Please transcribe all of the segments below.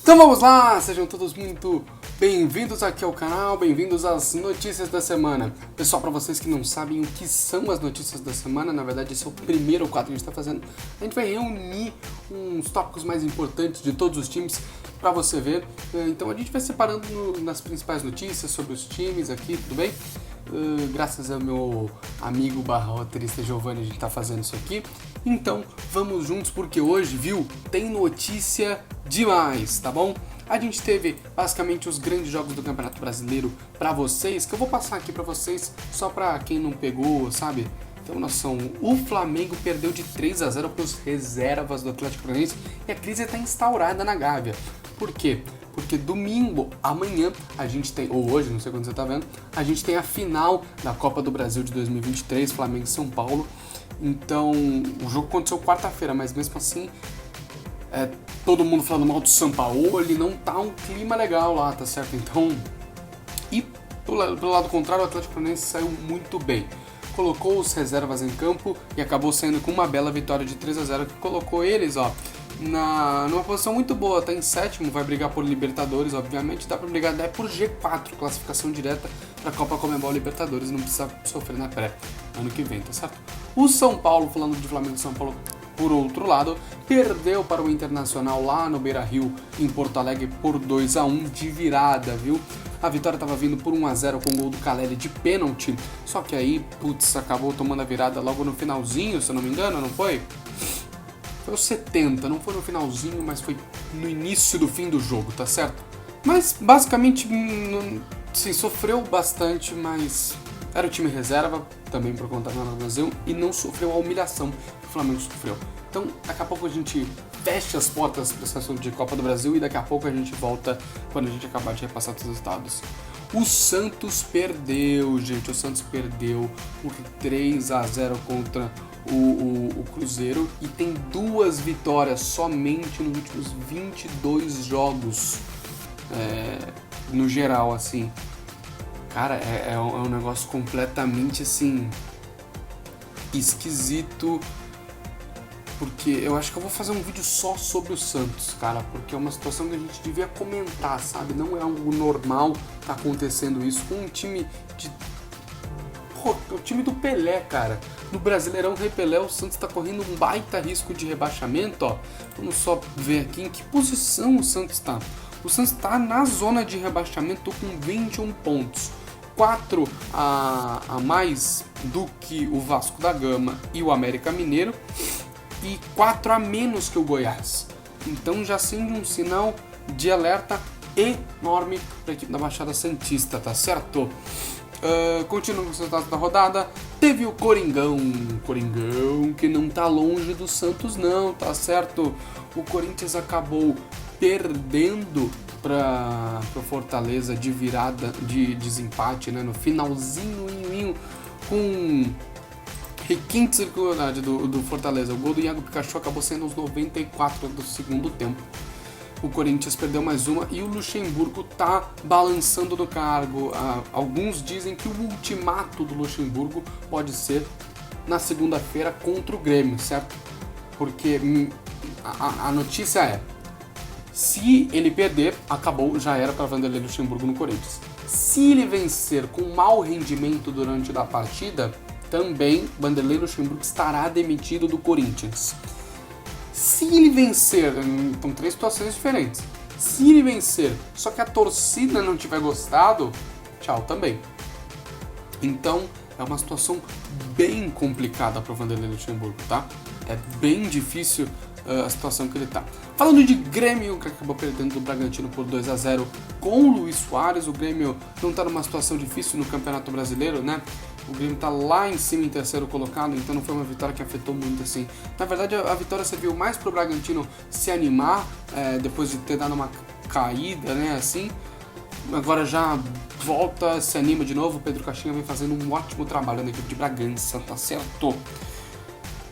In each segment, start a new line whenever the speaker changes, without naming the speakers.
Então vamos lá, sejam todos muito bem-vindos aqui ao canal, bem-vindos às notícias da semana. Pessoal, para vocês que não sabem o que são as notícias da semana, na verdade esse é o primeiro quadro que a gente está fazendo. A gente vai reunir uns tópicos mais importantes de todos os times para você ver. Então a gente vai separando nas principais notícias sobre os times aqui, tudo bem? Graças ao meu amigo roteirista Giovanni a gente tá fazendo isso aqui. Então vamos juntos porque hoje, viu, tem notícia demais, tá bom? A gente teve basicamente os grandes jogos do Campeonato Brasileiro pra vocês, que eu vou passar aqui pra vocês só pra quem não pegou, sabe? Então, noção, o Flamengo perdeu de 3-0 pros reservas do Atlético Paranaense e a crise tá instaurada na Gávea. Por quê? Porque domingo, amanhã, a gente tem, ou hoje, não sei quando você tá vendo, a gente tem a final da Copa do Brasil de 2023, Flamengo e São Paulo. Então, o jogo aconteceu quarta-feira, mas mesmo assim, todo mundo falando mal do Sampaoli, não tá um clima legal lá, tá certo? Então, e pelo lado contrário, o Atlético Paranaense saiu muito bem. Colocou os reservas em campo e acabou saindo com uma bela vitória de 3-0 que colocou eles, numa posição muito boa, tá em sétimo, vai brigar por Libertadores, obviamente, dá pra brigar até por G4, classificação direta pra Copa Conmebol Libertadores, não precisa sofrer na pré, ano que vem, tá certo? O São Paulo, falando de Flamengo e São Paulo, por outro lado, perdeu para o Internacional lá no Beira-Rio, em Porto Alegre, por 2-1 de virada, viu? A vitória estava vindo por 1-0 com o gol do Caleri de pênalti, só que aí, acabou tomando a virada logo no finalzinho, se eu não me engano, não foi? Foi os 70, não foi no finalzinho, mas foi no início do fim do jogo, tá certo? Mas, basicamente, sim, sofreu bastante, mas era o time reserva, também por conta do Brasil, e não sofreu a humilhação que o Flamengo sofreu. Então, daqui a pouco a gente fecha as portas para esse assunto de Copa do Brasil e daqui a pouco a gente volta quando a gente acabar de repassar todos os resultados. O Santos perdeu, gente, o Santos perdeu por 3-0 contra o Cruzeiro e tem 2 vitórias somente nos últimos 22 jogos, no geral, assim. Cara, é um negócio completamente, assim, esquisito, porque eu acho que eu vou fazer um vídeo só sobre o Santos, cara, porque é uma situação que a gente devia comentar, sabe? Não é algo normal tá acontecendo isso com um time o time do Pelé, cara. No Brasileirão Repelé, o Santos tá correndo um baita risco de rebaixamento, Vamos só ver aqui em que posição o Santos tá. O Santos tá na zona de rebaixamento com 21 pontos. 4 a mais do que o Vasco da Gama e o América Mineiro e 4 a menos que o Goiás. Então já acende um sinal de alerta enorme para a equipe da Baixada Santista, tá certo? Continuando com os resultados da rodada, teve o Coringão que não tá longe do Santos não, tá certo? O Corinthians acabou perdendo para o Fortaleza de virada, de desempate, né? No finalzinho, com requinte circularidade do Fortaleza. O gol do Iago Pikachu acabou sendo aos 94 do segundo tempo. O Corinthians perdeu mais uma e o Luxemburgo tá balançando no cargo. Alguns dizem que o ultimato do Luxemburgo pode ser na segunda-feira contra o Grêmio, certo? Porque a notícia é: se ele perder, acabou, já era para Vanderlei Luxemburgo no Corinthians. Se ele vencer com mau rendimento durante a partida, também Vanderlei Luxemburgo estará demitido do Corinthians. Se ele vencer, então 3 situações diferentes. Se ele vencer, só que a torcida não tiver gostado, tchau também. Então, é uma situação bem complicada para o Vanderlei Luxemburgo, tá? É bem difícil a situação que ele tá. Falando de Grêmio, que acabou perdendo do Bragantino por 2-0 com o Luis Soares, o Grêmio não tá numa situação difícil no Campeonato Brasileiro, né? O Grêmio tá lá em cima em terceiro colocado, então não foi uma vitória que afetou muito assim. Na verdade, a vitória serviu mais pro Bragantino se animar, depois de ter dado uma caída, né, assim. Agora já volta, se anima de novo, o Pedro Caixinha vem fazendo um ótimo trabalho na equipe de Bragança, tá certo?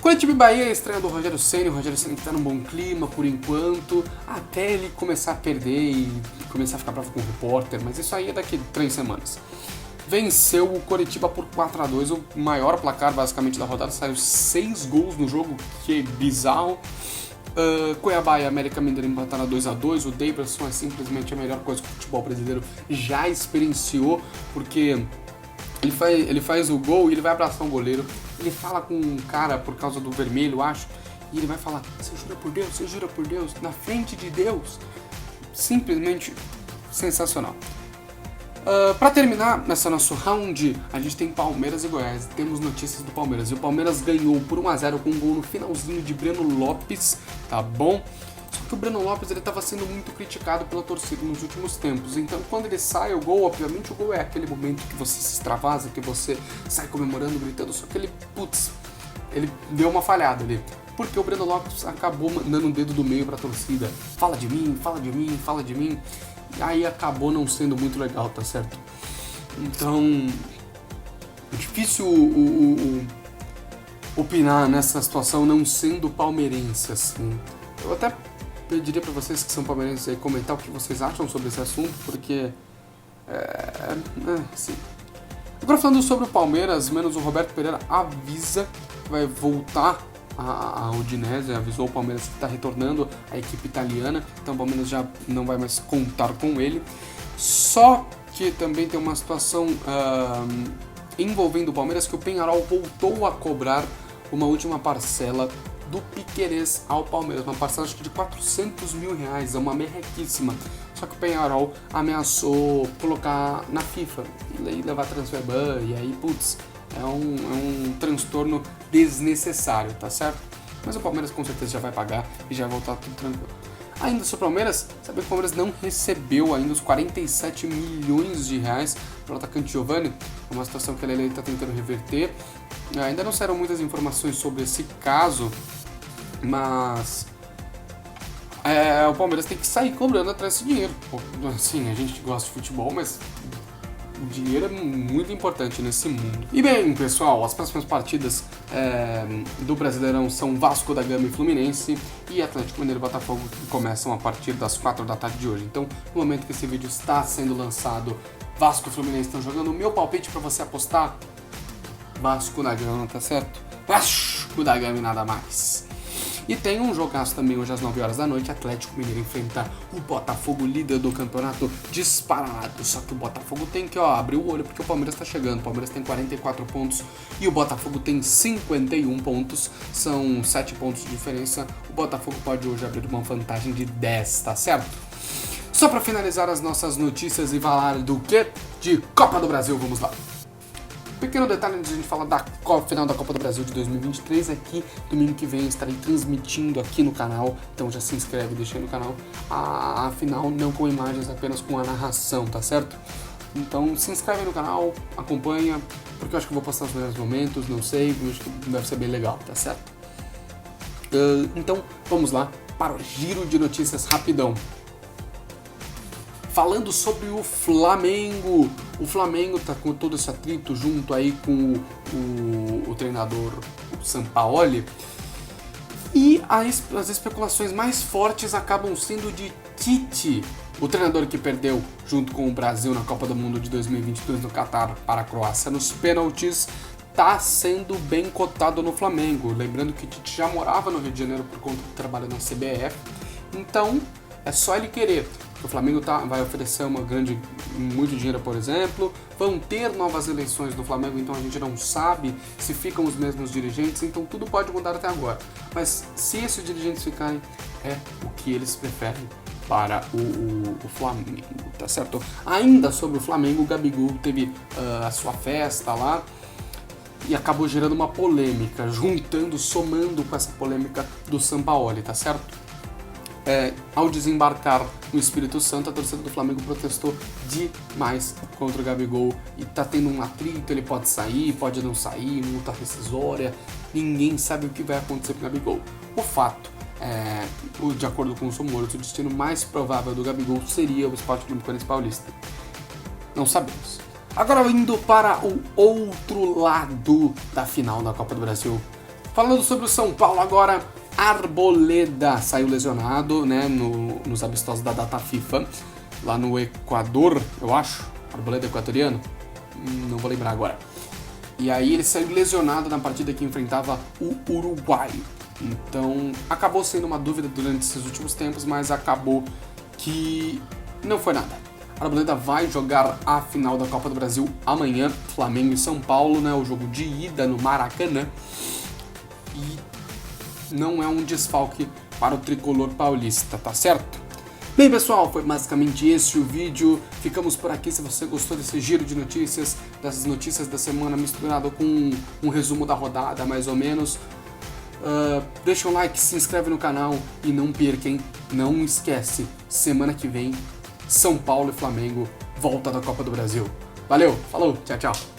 Curitiba e Bahia, a estreia do Rogério Ceni. O Rogério Ceni que tá num bom clima por enquanto, até ele começar a perder e começar a ficar bravo com o repórter, mas isso aí é daqui 3 semanas. Venceu o Coritiba por 4-2, o maior placar basicamente da rodada, saiu 6 gols no jogo, que é bizarro. Cuiabá e América Mineiro empataram 2-2. O Davidson é simplesmente a melhor coisa que o futebol brasileiro já experienciou, porque ele faz o gol e ele vai abraçar o goleiro. Ele fala com um cara por causa do vermelho, acho, e ele vai falar: você jura por Deus, na frente de Deus. Simplesmente sensacional. Para terminar, nessa nosso round, a gente tem Palmeiras e Goiás. Temos notícias do Palmeiras. E o Palmeiras ganhou por 1-0 com um gol no finalzinho de Breno Lopes, tá bom? Só que o Breno Lopes estava sendo muito criticado pela torcida nos últimos tempos. Então, quando ele sai o gol, obviamente o gol é aquele momento que você se extravasa, que você sai comemorando, gritando. Só que ele deu uma falhada ali. Porque o Breno Lopes acabou mandando um dedo do meio para a torcida. Fala de mim, fala de mim, fala de mim. E aí acabou não sendo muito legal, tá certo? Então, é difícil opinar nessa situação não sendo palmeirense, assim. Eu até pediria para vocês que são palmeirenses aí comentar o que vocês acham sobre esse assunto, porque assim. Agora falando sobre o Palmeiras, menos o Roberto Pereira avisa que vai voltar a Udinese, avisou o Palmeiras que está retornando à equipe italiana, então o Palmeiras já não vai mais contar com ele. Só que também tem uma situação envolvendo o Palmeiras, que o Peñarol voltou a cobrar uma última parcela do Piquerez ao Palmeiras, uma parcela acho que de R$400 mil, é uma merrequíssima. Só que o Peñarol ameaçou colocar na FIFA e levar transfer ban, e aí, putz, é um transtorno desnecessário, tá certo? Mas o Palmeiras com certeza já vai pagar e já vai voltar tudo tranquilo. Ainda sobre o Palmeiras, sabe que o Palmeiras não recebeu ainda os R$47 milhões para o atacante Giovani, é uma situação que ele está tentando reverter. Ainda não saíram muitas informações sobre esse caso, mas o Palmeiras tem que sair cobrando atrás desse dinheiro. Assim, a gente gosta de futebol, mas o dinheiro é muito importante nesse mundo. E bem, pessoal, as próximas partidas do Brasileirão são Vasco da Gama e Fluminense, e Atlético Mineiro e Botafogo, que começam a partir das 4 da tarde de hoje. Então, no momento que esse vídeo está sendo lançado, Vasco e Fluminense estão jogando. O meu palpite para você apostar: Vasco da Gama, tá certo? Vasco da Gama e nada mais. E tem um jogaço também hoje às 9 horas da noite. Atlético Mineiro enfrenta o Botafogo, líder do campeonato, disparado. Só que o Botafogo tem que abrir o olho, porque o Palmeiras tá chegando. O Palmeiras tem 44 pontos e o Botafogo tem 51 pontos. São 7 pontos de diferença. O Botafogo pode hoje abrir uma vantagem de 10, tá certo? Só para finalizar as nossas notícias e falar do quê? De Copa do Brasil, vamos lá. Pequeno detalhe antes de a gente falar da final da Copa do Brasil de 2023, é que domingo que vem estarei transmitindo aqui no canal, então já se inscreve, deixa aí no canal, a final não com imagens, apenas com a narração, tá certo? Então se inscreve no canal, acompanha, porque eu acho que eu vou postar os melhores momentos, não sei, eu acho que deve ser bem legal, tá certo? Então vamos lá para o giro de notícias rapidão. Falando sobre o Flamengo. O Flamengo tá com todo esse atrito junto aí com o treinador Sampaoli. E as especulações mais fortes acabam sendo de Tite, o treinador que perdeu junto com o Brasil na Copa do Mundo de 2022 no Catar para a Croácia nos pênaltis. Tá sendo bem cotado no Flamengo. Lembrando que o Tite já morava no Rio de Janeiro por conta do trabalho na CBF. Então é só ele querer. O Flamengo vai oferecer muito dinheiro, por exemplo. Vão ter novas eleições no Flamengo, então a gente não sabe se ficam os mesmos dirigentes. Então tudo pode mudar até agora. Mas se esses dirigentes ficarem, é o que eles preferem para o Flamengo, tá certo? Ainda sobre o Flamengo, o Gabigol teve a sua festa lá e acabou gerando uma polêmica, somando com essa polêmica do Sampaoli, tá certo? Ao desembarcar no Espírito Santo, a torcida do Flamengo protestou demais contra o Gabigol e tá tendo um atrito, ele pode sair, pode não sair, multa rescisória, ninguém sabe o que vai acontecer com o Gabigol. O fato de acordo com os rumores, o destino mais provável do Gabigol seria o Sport Clube Paulista. Não sabemos. Agora indo para o outro lado da final da Copa do Brasil. Falando sobre o São Paulo agora, Arboleda saiu lesionado, né, nos amistosos da data FIFA, lá no Equador, eu acho. Arboleda equatoriano? Não vou lembrar agora. E aí ele saiu lesionado na partida que enfrentava o Uruguai. Então, acabou sendo uma dúvida durante esses últimos tempos, mas acabou que não foi nada. A Arboleda vai jogar a final da Copa do Brasil amanhã, Flamengo e São Paulo, né? O jogo de ida no Maracanã. E não é um desfalque para o tricolor paulista, tá certo? Bem, pessoal, foi basicamente esse o vídeo. Ficamos por aqui. Se você gostou desse giro de notícias, dessas notícias da semana misturado com um resumo da rodada, mais ou menos, deixa um like, se inscreve no canal e não perca, hein? Não esquece, semana que vem, São Paulo e Flamengo, volta da Copa do Brasil. Valeu, falou, tchau, tchau.